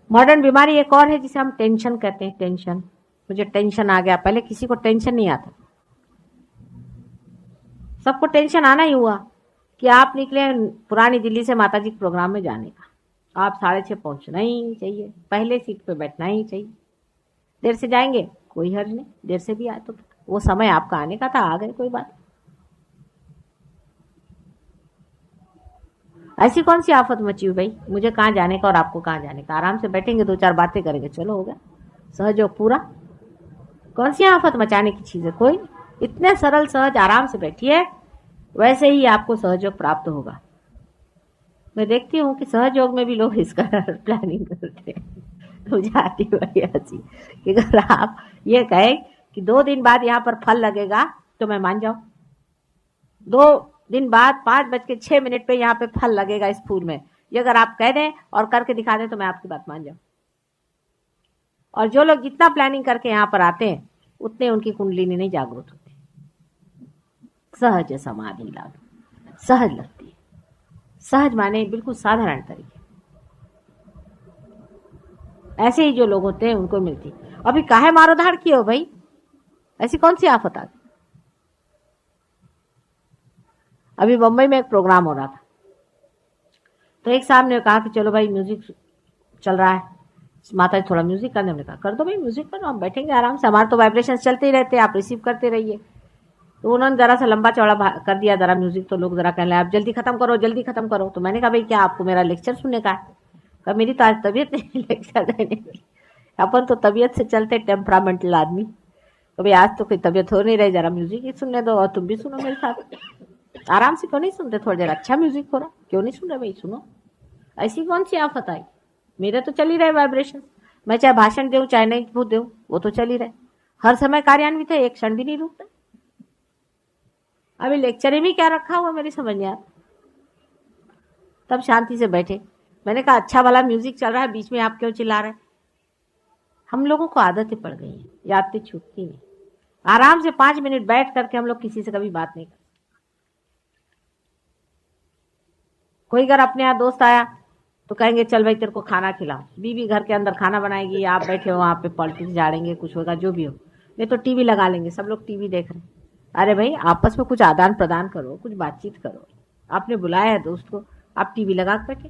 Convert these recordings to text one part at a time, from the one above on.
Modern बीमारी एक और है जिसे हम टेंशन कहते हैं। टेंशन, मुझे टेंशन आ गया। पहले किसी को टेंशन नहीं आता, सबको टेंशन आना ही हुआ कि आप निकले पुरानी दिल्ली से माता जी के प्रोग्राम में जाने का, आप 6:30 पहुंचना ही चाहिए, पहले सीट पे बैठना ही चाहिए। देर से जाएंगे कोई हर्ज नहीं, देर से भी आए तो वो समय आपका आने का था, आ गए, कोई बात। ऐसी कौन सी आफत मची हुई भाई, मुझे कहाँ जाने का और आपको कहाँ जाने का। आराम से बैठेंगे, 2-4 बातें करेंगे, चलो हो गया सहयोग पूरा। कौन सी आफत मचाने की चीज है, कोई। इतने सरल सहज आराम से बैठिए, वैसे ही आपको सहयोग प्राप्त होगा। मैं देखती हूँ कि सहयोग में भी लोग इसका प्लानिंग करते हैं। मुझे आती बड़ी हंसी कि अगर आप ये कहें कि 2 दिन बाद यहाँ पर फल लगेगा तो मैं मान जाऊं। 2 दिन बाद 5:06 पे यहाँ पे फल लगेगा इस फूल में, ये अगर आप कह दें और करके दिखा दें तो मैं आपकी बात मान जाऊं। और जो लोग जितना प्लानिंग करके यहाँ पर आते हैं उतने उनकी कुंडलिनी नहीं जागृत होती। सहज समाधि लागू, सहज लगती है। सहज माने बिल्कुल साधारण तरीके, ऐसे ही जो लोग होते हैं उनको मिलती। अभी काहे मारो धाड़ किए हो भाई, ऐसी कौन सी आफत आ गई। अभी बम्बई में एक प्रोग्राम हो रहा था, तो एक साहब ने कहा कि चलो भाई म्यूजिक चल रहा है, माता जी थोड़ा म्यूजिक करने। हमने कहा कर दो भाई, म्यूजिक करो, हम बैठेंगे आराम से, हमारे तो वाइब्रेशन चलते ही रहते हैं, आप रिसीव करते रहिए। तो उन्होंने जरा सा लंबा चौड़ा कर दिया जरा म्यूजिक, तो लोग जरा कहने लगे आप जल्दी खत्म करो, जल्दी खत्म करो। तो मैंने कहा भाई क्या आपको मेरा लेक्चर सुनने का है। कहा मेरी तो आज तबीयत नहीं लेक्चर देने की, अपन तो तबीयत से चलते टेम्परामेंटल आदमी। तो भाई आज तो कोई तबीयत हो नहीं रही, जरा म्यूजिक ही सुनने दो और तुम भी सुनो मेरे साथ। आराम से क्यों नहीं सुनते, थोड़ा देर अच्छा म्यूजिक हो रहा, क्यों नहीं सुन रहे भाई, सुनो। ऐसी कौन सी आफत आई, मेरे तो चल ही रहे वाइब्रेशन। मैं चाहे भाषण दूं चाहे नहीं दूं, वो तो चल ही रहे, हर समय कार्यान्वित है, एक क्षण भी नहीं रुकता। अभी लेक्चर में क्या रखा हुआ मेरी समझ नहीं आता। तब शांति से बैठे, मैंने कहा अच्छा वाला म्यूजिक चल रहा है, बीच में आप क्यों चिल्ला रहे। हम लोगों को आदतें पड़ गई हैं, यादें छूटती नहीं। आराम से 5 मिनट बैठ करके हम लोग किसी से कभी बात नहीं करते। कोई अगर अपने यहाँ दोस्त आया तो कहेंगे चल भाई तेरे को खाना खिलाओ, बीवी घर के अंदर खाना बनाएगी, आप बैठे हो वहां पे पॉलिटिक्स झाड़ेंगे, कुछ होगा जो भी हो। नहीं तो टीवी लगा लेंगे, सब लोग टीवी देख रहे हैं। अरे भाई आपस में कुछ आदान प्रदान करो, कुछ बातचीत करो। आपने बुलाया है दोस्त को, आप टीवी लगा के बैठे,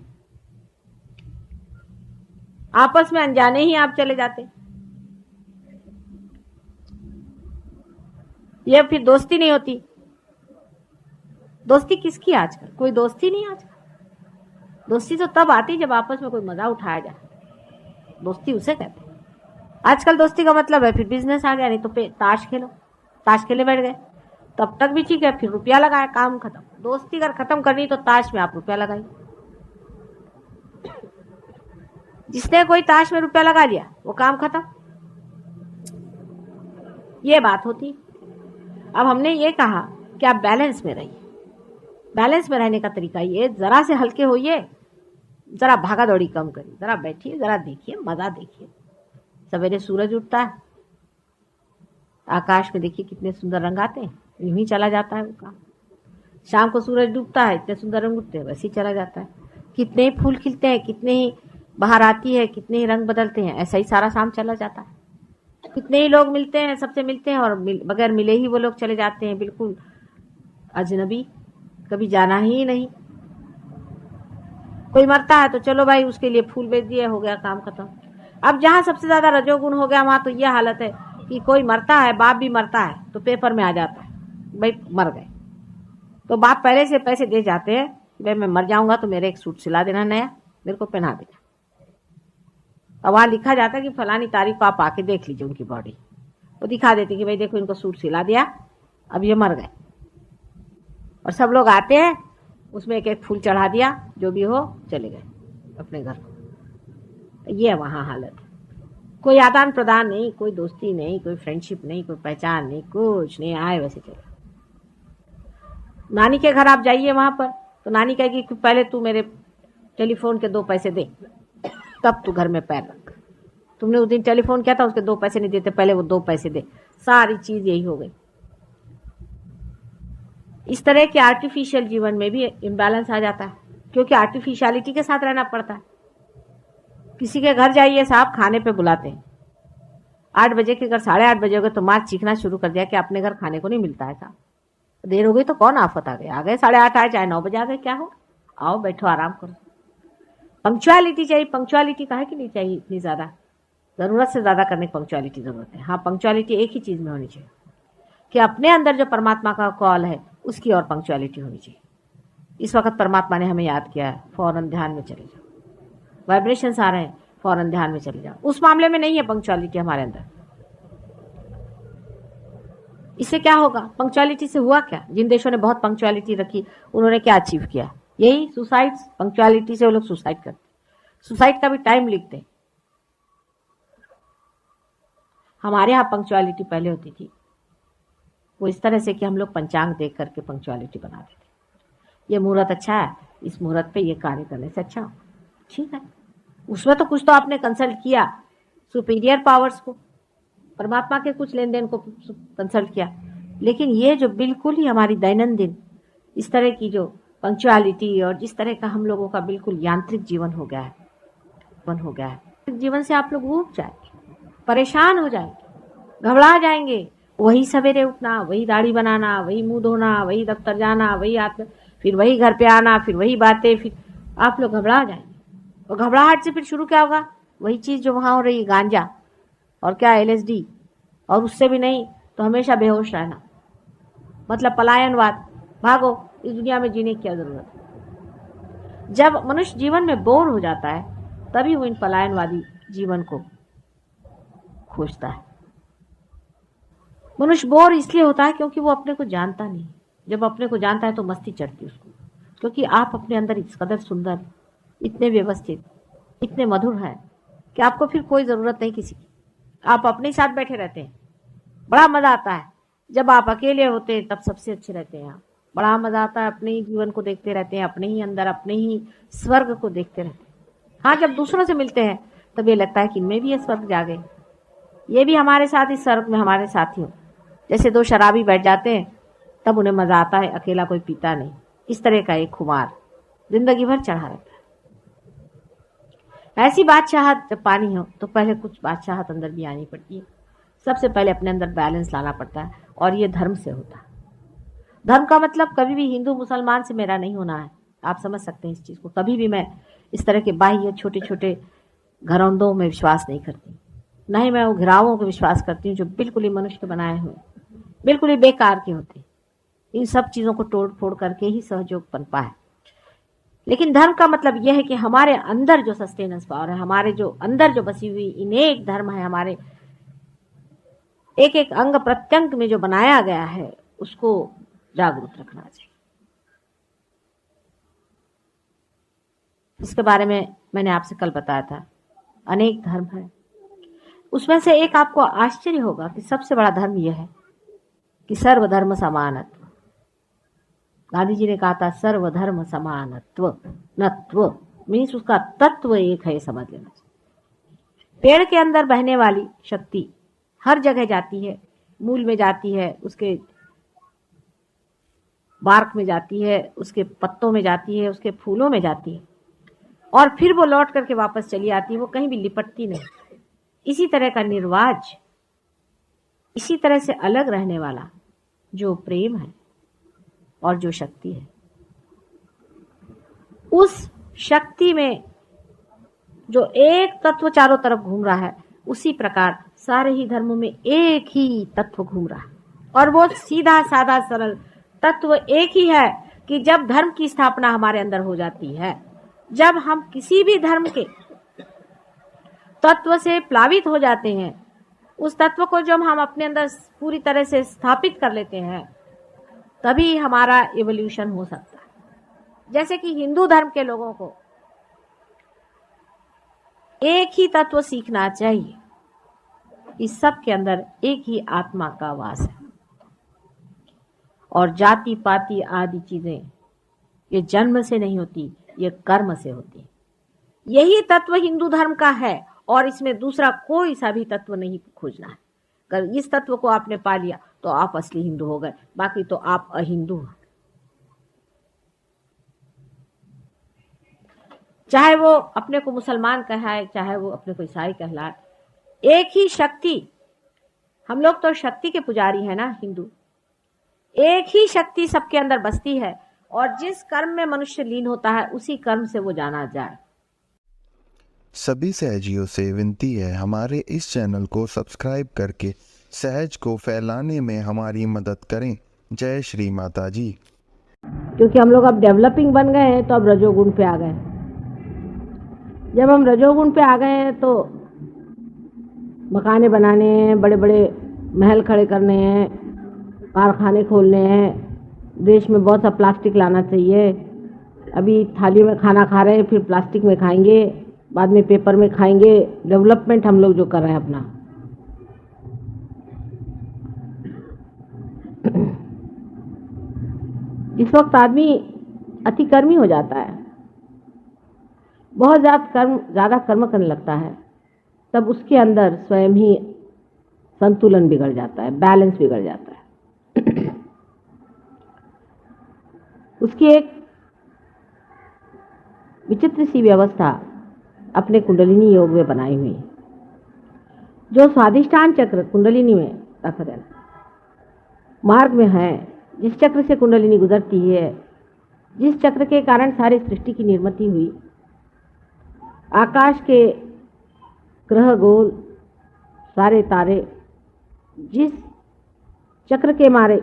आपस में अनजाने ही आप चले जाते। ये फिर दोस्ती नहीं होती। दोस्ती किसकी आजकल, कोई दोस्ती नहीं आजकल। दोस्ती तो तब आती जब आपस में कोई मजा उठाया जाए, दोस्ती उसे कहते हैं। आजकल दोस्ती का मतलब है फिर बिजनेस आ गया, नहीं तो ताश खेलो, ताश खेले बैठ गए, तब तक भी ठीक है, फिर रुपया लगाया, काम खत्म। दोस्ती अगर खत्म करनी तो ताश में आप रुपया लगाइए। जिसने कोई ताश में रुपया लगा लिया वो काम खत्म, ये बात होती। अब हमने ये कहा कि आप बैलेंस में रहिए। बैलेंस में रहने का तरीका ये, जरा से हल्के होइए, जरा भागा दौड़ी कम करिए, जरा बैठिए, जरा देखिए, मजा देखिए। सवेरे सूरज उठता है, आकाश में देखिए कितने सुंदर रंग आते हैं, यूं ही चला जाता है वो काम। शाम को सूरज डूबता है, इतने सुंदर रंग उठते हैं, वैसे ही चला जाता है। कितने ही फूल खिलते हैं, कितने ही बाहर आती है, कितने ही रंग बदलते हैं, ऐसा ही सारा शाम चला जाता है। कितने ही लोग मिलते हैं, सबसे मिलते हैं और बगैर मिले ही वो लोग चले जाते हैं, बिल्कुल अजनबी, कभी जाना ही नहीं। कोई मरता है तो चलो भाई उसके लिए फूल बेच दिए, हो गया काम खत्म। अब जहां सबसे ज्यादा रजोगुण हो गया वहां तो यह हालत है कि कोई मरता है, बाप भी मरता है तो पेपर में आ जाता है भाई मर गए, तो बाप पहले से पैसे दे जाते हैं, भाई मैं मर जाऊंगा तो मेरे एक सूट सिला देना नया, मेरे को पहना देना। और वहां लिखा जाता है कि फलानी तारीख को आप आके देख लीजिए उनकी बॉडी, वो दिखा देते कि भाई देखो इनको सूट सिला दिया, अब ये मर गए। और सब लोग आते हैं, उसमें एक एक फूल चढ़ा दिया, जो भी हो चले गए अपने घर को। ये वहां हालत है, कोई आदान प्रदान नहीं, कोई दोस्ती नहीं, कोई फ्रेंडशिप नहीं, कोई पहचान नहीं, कुछ नहीं, आए वैसे चले। नानी के घर आप जाइए, वहां पर तो नानी कहेगी कि पहले तू मेरे टेलीफोन के 2 पैसे दे, तब तू घर में पैर रख। तुमने उस दिन टेलीफोन किया था, उसके 2 पैसे नहीं देते, पहले वो 2 पैसे दे। सारी चीज यही हो गई। इस तरह के आर्टिफिशियल जीवन में भी इम्बैलेंस आ जाता है, क्योंकि आर्टिफिशियलिटी के साथ रहना पड़ता है। किसी के घर जाइए साहब, खाने पे बुलाते हैं 8 बजे के, अगर 8:30 बजे हो गए तो माँ चीखना शुरू कर दिया कि अपने घर खाने को नहीं मिलता है साहब। देर हो गई तो कौन आफत आ गए 8:30 आए चाहे 9 बजे आ गए, क्या हो, आओ बैठो आराम करो। पंक्चुअलिटी चाहिए। पंक्चुअलिटी काहे की नहीं चाहिए इतनी ज्यादा, जरूरत से ज्यादा करने की पंक्चुअलिटी जरूरत है। हाँ, पंक्चुअलिटी एक ही चीज में होनी चाहिए कि अपने अंदर जो परमात्मा का कॉल है उसकी और पंक्चुअलिटी होनी चाहिए। इस वक्त परमात्मा ने हमें याद किया है, फौरन ध्यान में चले जाओ। वाइब्रेशंस आ रहे हैं, फौरन ध्यान में चले जाओ। उस मामले में नहीं है पंक्चुअलिटी हमारे अंदर। इससे क्या होगा? पंक्चुअलिटी से हुआ क्या? जिन देशों ने बहुत पंक्चुअलिटी रखी उन्होंने क्या अचीव किया? यही सुसाइड। पंक्चुअलिटी से वो लोग सुसाइड करते, सुसाइड का भी टाइम लिखते। हमारे यहाँ पंक्चुअलिटी पहले होती थी वो इस तरह से कि हम लोग पंचांग देख करके पंक्चुअलिटी बनाते थे। ये मुहूर्त अच्छा है, इस मुहूर्त पे ये कार्य करने से अच्छा हो, ठीक है। उसमें तो कुछ तो आपने कंसल्ट किया सुपीरियर पावर्स को, परमात्मा के कुछ लेन देन को कंसल्ट किया। लेकिन ये जो बिल्कुल ही हमारी दैनंदिन इस तरह की जो पंक्चुअलिटी और जिस तरह का हम लोगों का बिल्कुल यांत्रिक जीवन हो गया है, जीवन से आप लोग ऊब जाएंगे, परेशान हो जाएंगे, घबरा जाएंगे। वही सवेरे उठना, वही दाढ़ी बनाना, वही मुंह धोना, वही दफ्तर जाना, वही फिर वही घर पे आना, फिर वही बातें, फिर आप लोग घबरा जाएंगे। और घबराहट से फिर शुरू क्या होगा? वही चीज जो वहां हो रही, गांजा और क्या LSD, और उससे भी नहीं तो हमेशा बेहोश रहना, मतलब पलायनवाद। भागो, इस दुनिया में जीने की क्या जरूरत है? जब मनुष्य जीवन में बोर हो जाता है तभी वो इन पलायनवादी जीवन को खोजता है। मनुष्य बोर इसलिए होता है क्योंकि वो अपने को जानता नहीं। जब अपने को जानता है तो मस्ती चढ़ती उसको, क्योंकि आप अपने अंदर इस कदर सुंदर, इतने व्यवस्थित, इतने मधुर हैं कि आपको फिर कोई जरूरत नहीं किसी की। आप अपने साथ बैठे रहते हैं, बड़ा मजा आता है। जब आप अकेले होते हैं तब सबसे अच्छे रहते हैं आप, बड़ा मजा आता है। अपने ही जीवन को देखते रहते हैं, अपने ही अंदर, अपने ही स्वर्ग को देखते रहते हैं। हाँ, जब दूसरों से मिलते हैं तब ये लगता है कि इनमें भी ये स्वर्ग जागे, ये भी हमारे साथ इस स्वर्ग में हमारे साथी हो। जैसे दो शराबी बैठ जाते हैं तब उन्हें मजा आता है, अकेला कोई पीता नहीं। इस तरह का एक खुमार जिंदगी भर चढ़ा रहता है। ऐसी बादशाहत जब पानी हो तो पहले कुछ बादशाहत अंदर भी आनी पड़ती है। सबसे पहले अपने अंदर बैलेंस लाना पड़ता है, और ये धर्म से होता है। धर्म का मतलब कभी भी हिंदू मुसलमान से मेरा नहीं होना है, आप समझ सकते हैं इस चीज को। कभी भी मैं इस तरह के बाह्य छोटे छोटे घरौंदों में विश्वास नहीं करती, न ही मैं वो घिरावों को विश्वास करती हूँ जो बिल्कुल ही मनुष्य के बनाए हुए, बिल्कुल ही बेकार के होते। इन सब चीजों को तोड़ फोड़ करके ही सहयोग पनपा है। लेकिन धर्म का मतलब यह है कि हमारे अंदर जो सस्टेनेंस पावर है, हमारे जो अंदर जो बसी हुई इनेक धर्म है, हमारे एक एक अंग प्रत्यंग में जो बनाया गया है, उसको जागरूक रखना चाहिए। इसके बारे में मैंने आपसे कल बताया था, अनेक धर्म है। उसमें से एक आपको आश्चर्य होगा कि सबसे बड़ा धर्म यह है कि सर्वधर्म समानत्व। गांधी जी ने कहा था सर्वधर्म समानत्व, नत्व मीन्स उसका तत्व एक है, समझ लेना चाहिए। पेड़ के अंदर बहने वाली शक्ति हर जगह जाती है, मूल में जाती है, उसके बार्क में जाती है, उसके पत्तों में जाती है, उसके फूलों में जाती है, और फिर वो लौट करके वापस चली आती है, वो कहीं भी लिपटती नहीं। इसी तरह का निर्वाज, इसी तरह से अलग रहने वाला जो प्रेम है और जो शक्ति है, उस शक्ति में जो एक तत्व चारों तरफ घूम रहा है, उसी प्रकार सारे ही धर्मों में एक ही तत्व घूम रहा है। और वो सीधा साधा सरल तत्व एक ही है कि जब धर्म की स्थापना हमारे अंदर हो जाती है, जब हम किसी भी धर्म के तत्व से प्लावित हो जाते हैं, उस तत्व को जब हम अपने अंदर पूरी तरह से स्थापित कर लेते हैं, तभी हमारा इवोल्यूशन हो सकता है। जैसे कि हिंदू धर्म के लोगों को एक ही तत्व सीखना चाहिए, इस सब के अंदर एक ही आत्मा का वास है, और जाति पाति आदि चीजें ये जन्म से नहीं होती, ये कर्म से होती। यही तत्व हिंदू धर्म का है, और इसमें दूसरा कोई सा भी तत्व नहीं खोजना है। अगर इस तत्व को आपने पा लिया तो आप असली हिंदू हो गए, बाकी तो आप अहिंदू हैं। चाहे वो अपने को मुसलमान कहलाए, चाहे वो अपने को ईसाई कहलाए, एक ही शक्ति, हम लोग तो शक्ति के पुजारी हैं ना हिंदू, एक ही शक्ति सबके अंदर बसती है और जिस कर्म में मनुष्य लीन होता है उसी कर्म से वो जाना जाए। सभी सहजियों से विनती है, हमारे इस चैनल को सब्सक्राइब करके सहज को फैलाने में हमारी मदद करें। जय श्री माता जी। क्योंकि हम लोग अब डेवलपिंग बन गए हैं तो अब रजोगुण पे आ गए। जब हम रजोगुण पे आ गए हैं तो मकाने बनाने हैं, बड़े बड़े महल खड़े करने हैं, कारखाने खोलने हैं, देश में बहुत सा प्लास्टिक लाना चाहिए। अभी थाली में खाना खा रहे हैं, फिर प्लास्टिक में खाएंगे, बाद में पेपर में खाएंगे। डेवलपमेंट हम लोग जो कर रहे हैं अपना, इस वक्त आदमी अतिकर्मी हो जाता है, बहुत ज़्यादा कर्म करने लगता है, तब उसके अंदर स्वयं ही संतुलन बिगड़ जाता है, बैलेंस बिगड़ जाता है। उसकी एक विचित्र सी व्यवस्था अपने कुंडलिनी योग में बनाई हुई, जो स्वाधिष्ठान चक्र कुंडलिनी में रख देना मार्ग में है, जिस चक्र से कुंडलिनी गुजरती है, जिस चक्र के कारण सारी सृष्टि की निर्मिति हुई, आकाश के ग्रह गोल सारे तारे जिस चक्र के मारे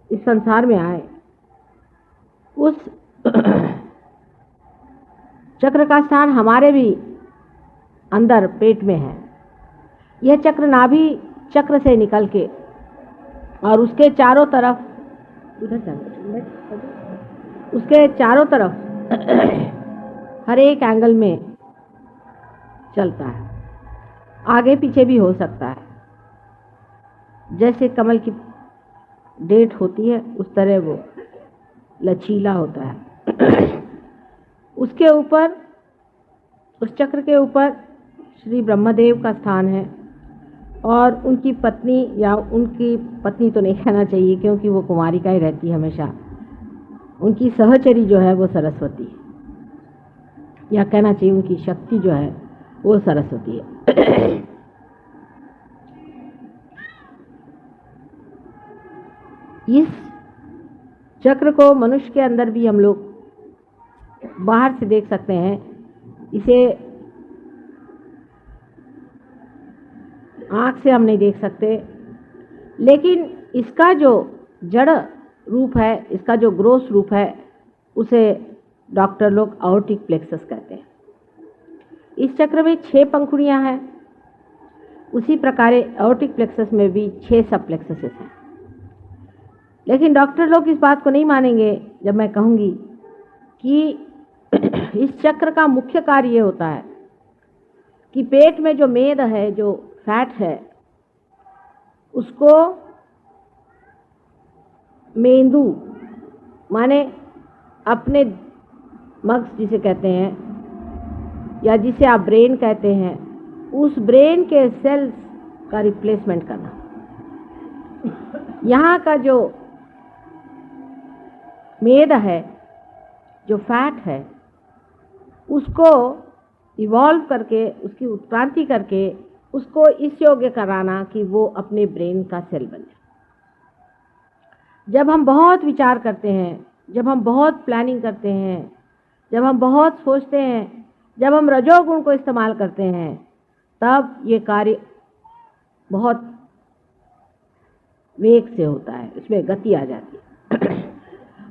इस संसार में आए, उस चक्र का स्थान हमारे भी अंदर पेट में है। यह चक्र नाभि चक्र से निकल के और उसके चारों तरफ हर एक एंगल में चलता है, आगे पीछे भी हो सकता है। जैसे कमल की डेट होती है उस तरह वो लचीला होता है। उसके ऊपर, उस चक्र के ऊपर श्री ब्रह्मदेव का स्थान है और उनकी पत्नी, या उनकी पत्नी तो नहीं कहना चाहिए क्योंकि वो कुमारिका ही रहती है हमेशा, उनकी सहचरी जो है वो सरस्वती है, या कहना चाहिए उनकी शक्ति जो है वो सरस्वती है। इस चक्र को मनुष्य के अंदर भी हम लोग बाहर से देख सकते हैं। इसे आँख से हम नहीं देख सकते, लेकिन इसका जो जड़ रूप है, इसका जो ग्रोस रूप है, उसे डॉक्टर लोग आयोर्टिक प्लेक्सस कहते हैं। इस चक्र में 6 पंखुड़ियाँ हैं, उसी प्रकार आयोर्टिक प्लेक्सस में भी 6 सब प्लेक्ससेस हैं। लेकिन डॉक्टर लोग इस बात को नहीं मानेंगे जब मैं कहूँगी कि इस चक्र का मुख्य कार्य ये होता है कि पेट में जो मेद है, जो फैट है, उसको मेंदु माने अपने मग्स जिसे कहते हैं, या जिसे आप ब्रेन कहते हैं, उस ब्रेन के सेल्स का रिप्लेसमेंट करना। यहाँ का जो मेद है, जो फैट है, उसको इवॉल्व करके, उसकी उत्क्रांति करके उसको इस योग्य कराना कि वो अपने ब्रेन का सेल बन जाए। जब हम बहुत विचार करते हैं, जब हम बहुत प्लानिंग करते हैं, जब हम बहुत सोचते हैं, जब हम रजोगुण को इस्तेमाल करते हैं, तब ये कार्य बहुत वेग से होता है, इसमें गति आ जाती है।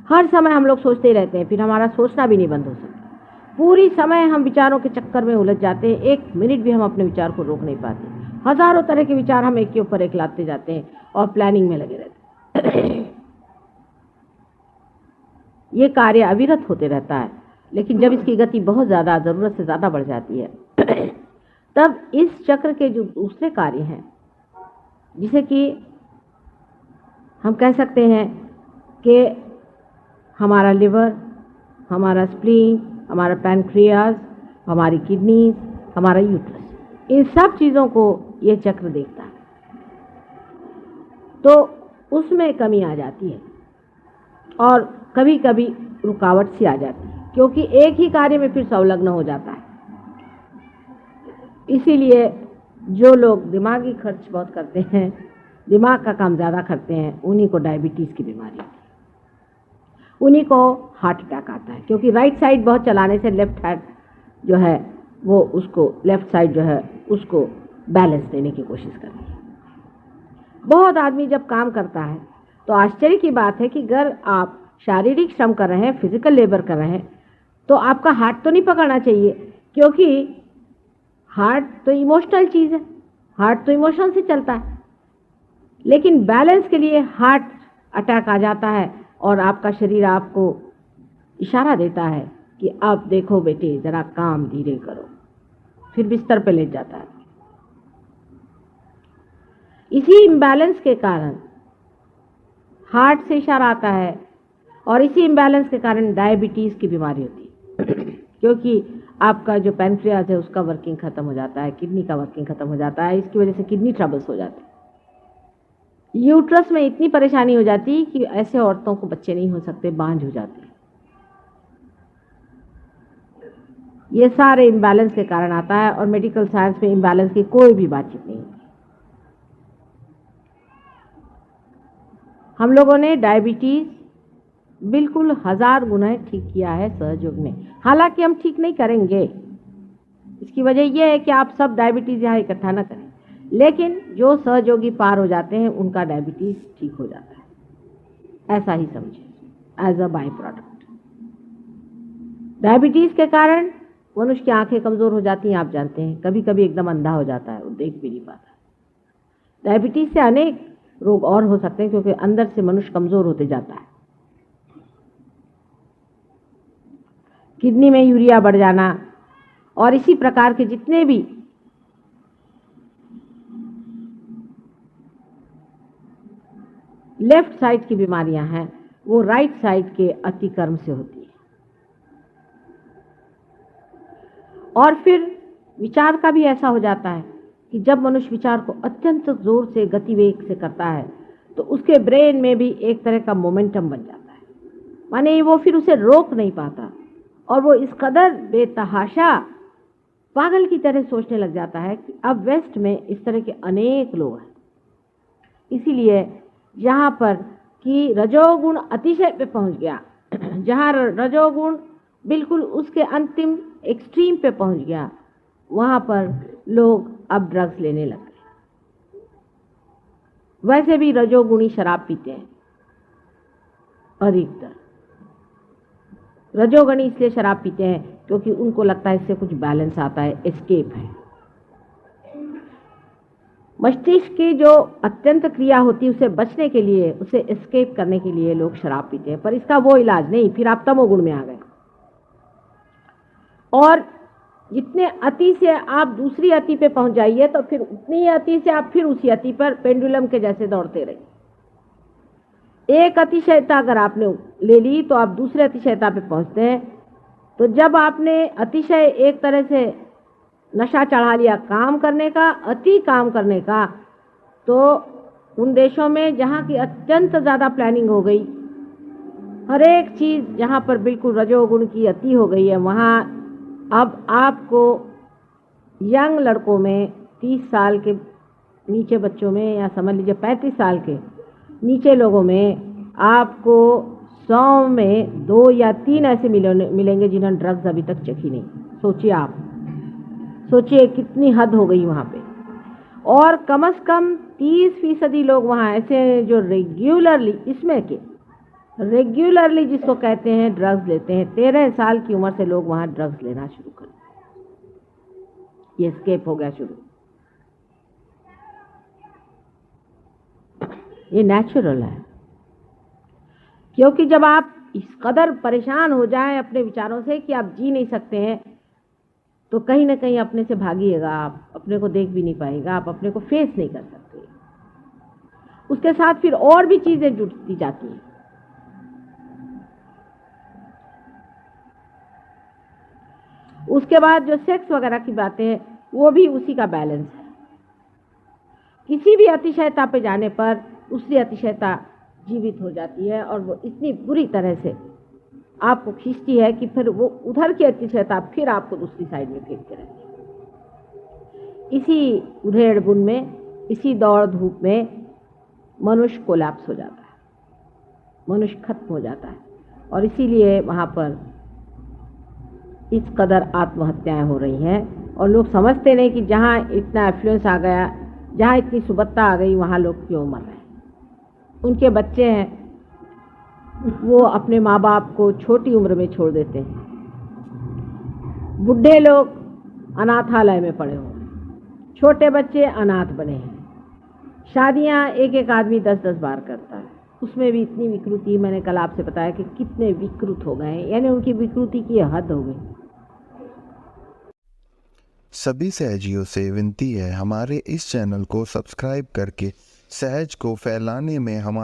हर समय हम लोग सोचते ही रहते हैं, फिर हमारा सोचना भी नहीं बंद हो सकता। पूरी समय हम विचारों के चक्कर में उलझ जाते हैं, एक मिनट भी हम अपने विचार को रोक नहीं पाते। हजारों तरह के विचार हम एक के ऊपर एक लाते जाते हैं और प्लानिंग में लगे रहते हैं। ये कार्य अविरत होते रहता है, लेकिन जब इसकी गति बहुत ज़्यादा, ज़रूरत से ज़्यादा बढ़ जाती है, तब इस चक्र के जो दूसरे कार्य हैं, जिसे कि हम कह सकते हैं कि हमारा लिवर, हमारा स्प्लीन, हमारा पैनक्रियाज, हमारी किडनीज, हमारा यूट्रस, इन सब चीज़ों को ये चक्र देखता है, तो उसमें कमी आ जाती है और कभी कभी रुकावट सी आ जाती है। क्योंकि एक ही कार्य में फिर संलग्न हो जाता है। इसीलिए जो लोग दिमागी खर्च बहुत करते हैं, दिमाग का काम ज़्यादा करते हैं, उन्हीं को डायबिटीज़ की बीमारी होती है, उन्हीं को हार्ट अटैक आता है। क्योंकि राइट साइड बहुत चलाने से लेफ्ट हैंड जो है वो उसको, लेफ्ट साइड जो है उसको बैलेंस देने की कोशिश करती है। बहुत आदमी जब काम करता है तो आश्चर्य की बात है कि अगर आप शारीरिक श्रम कर रहे हैं, फिजिकल लेबर कर रहे हैं, तो आपका हार्ट तो नहीं पकड़ना चाहिए, क्योंकि हार्ट तो इमोशनल चीज़ है, हार्ट तो इमोशन से चलता है। लेकिन बैलेंस के लिए हार्ट अटैक आ जाता है और आपका शरीर आपको इशारा देता है कि अब देखो बेटे ज़रा काम धीरे करो, फिर बिस्तर पे लेट जाता है। इसी इम्बैलेंस के कारण हार्ट से इशारा आता है और इसी इम्बैलेंस के कारण डायबिटीज़ की बीमारी होती है। क्योंकि आपका जो पैनक्रियाज है उसका वर्किंग ख़त्म हो जाता है, किडनी का वर्किंग ख़त्म हो जाता है, इसकी वजह से किडनी ट्रबल्स हो जाते हैं। यूट्रस में इतनी परेशानी हो जाती है कि ऐसे औरतों को बच्चे नहीं हो सकते, बांझ हो जाते हैं। ये सारे इम्बैलेंस के कारण आता है और मेडिकल साइंस में इम्बैलेंस की कोई भी बातचीत नहीं होती। हम लोगों ने डायबिटीज़ बिल्कुल 1000 गुना ठीक किया है सहयोग में। हालांकि हम ठीक नहीं करेंगे, इसकी वजह यह है कि आप सब डायबिटीज़ यहाँ इकट्ठा ना करें, लेकिन जो सहयोगी पार हो जाते हैं उनका डायबिटीज़ ठीक हो जाता है, ऐसा ही समझें, as a by product. Diabetes के कारण मनुष्य की आंखें कमज़ोर हो जाती हैं, आप जानते हैं, कभी कभी एकदम अंधा हो जाता है, वो देख भी नहीं पाता। डायबिटीज़ से अनेक रोग और हो सकते हैं, क्योंकि अंदर से मनुष्य कमज़ोर होते जाता है। किडनी में यूरिया बढ़ जाना और इसी प्रकार के जितने भी लेफ्ट साइड की बीमारियां हैं वो राइट साइड के अतिक्रम से होती है। और फिर विचार का भी ऐसा हो जाता है कि जब मनुष्य विचार को अत्यंत जोर से, गतिवेग से करता है तो उसके ब्रेन में भी एक तरह का मोमेंटम बन जाता है, माने वो फिर उसे रोक नहीं पाता और वो इस कदर बेतहाशा पागल की तरह सोचने लग जाता है कि अब वेस्ट में इस तरह के अनेक लोग हैं। इसीलिए जहाँ पर कि रजोगुण अतिशय पे पहुँच गया, जहाँ रजोगुण बिल्कुल उसके अंतिम एक्सट्रीम पे पहुँच गया, वहाँ पर लोग अब ड्रग्स लेने लग गए। वैसे भी रजोगुणी शराब पीते हैं अधिकतर। रजोगुणी इसलिए शराब पीते हैं क्योंकि उनको लगता है इससे कुछ बैलेंस आता है, एस्केप है। मस्तिष्क की जो अत्यंत क्रिया होती है उसे बचने के लिए, उसे एस्केप करने के लिए लोग शराब पीते हैं, पर इसका वो इलाज नहीं, फिर आप तमोगुण में आ गए। और जितने अति से आप दूसरी अति पे पहुंच जाइए तो फिर उतनी ही अति से आप फिर उसी अति पर पेंडुलम के जैसे दौड़ते रहिए। एक अतिशयता अगर आपने ले ली तो आप दूसरे अतिशयता पे पहुंचते हैं। तो जब आपने अतिशय एक तरह से नशा चढ़ा लिया काम करने का, अति काम करने का, तो उन देशों में जहाँ की अत्यंत ज़्यादा प्लानिंग हो गई, हर एक चीज़ जहाँ पर बिल्कुल रजोगुण की अति हो गई है, वहाँ अब आपको यंग लड़कों में 30 साल के नीचे बच्चों में, या समझ लीजिए 35 साल के नीचे लोगों में आपको 100 में 2 या 3 ऐसे मिलेंगे जिन्होंने ड्रग्स अभी तक चखी नहीं। सोचिए आप, सोचिए कितनी हद हो गई वहाँ पे। और कम से कम 30% लोग वहाँ ऐसे हैं जो रेगुलरली, इसमें के रेगुलरली जिसको कहते हैं ड्रग्स लेते हैं। 13 साल की उम्र से लोग वहाँ ड्रग्स लेना शुरू कर, ये स्केप हो गया शुरू। ये नेचुरल है, क्योंकि जब आप इस कदर परेशान हो जाएं अपने विचारों से कि आप जी नहीं सकते हैं, तो कहीं ना कहीं अपने से भागिएगा, आप अपने को देख भी नहीं पाएगा, आप अपने को फेस नहीं कर सकते। उसके साथ फिर और भी चीजें जुड़ती जाती हैं। उसके बाद जो सेक्स वगैरह की बातें हैं वो भी उसी का बैलेंस है। किसी भी अतिशयता पे जाने पर दूसरी अतिशयता जीवित हो जाती है और वो इतनी बुरी तरह से आपको खींचती है कि फिर वो उधर की अतिशयता फिर आपको दूसरी साइड में फेंकते रहती है। इसी उधेड़ बुन में, इसी दौड़ धूप में मनुष्य कोलैप्स हो जाता है, मनुष्य खत्म हो जाता है। और इसीलिए वहाँ पर इस कदर आत्महत्याएं हो रही हैं। और लोग समझते नहीं कि जहाँ इतना एफ्लुएंस आ गया, जहाँ इतनी सुबत्ता आ गई, वहाँ लोग क्यों मर रहे हैं। उनके बच्चे हैं, वो अपने माँ बाप को छोटी उम्र में छोड़ देते हैं। बुढ़े लोग अनाथालय में पड़े हुए हैं, छोटे बच्चे अनाथ बने हैं। शादियाँ एक एक आदमी 10-10 बार करता है, उसमें भी इतनी विकृति। मैंने कल आपसे बताया कि कितने विकृत हो गए, यानी उनकी विकृति की हद हो गई। सभी सहजियों से विनती है, हमारे इस चैनल को सब्सक्राइब करके सहज को फैलाने में हमारा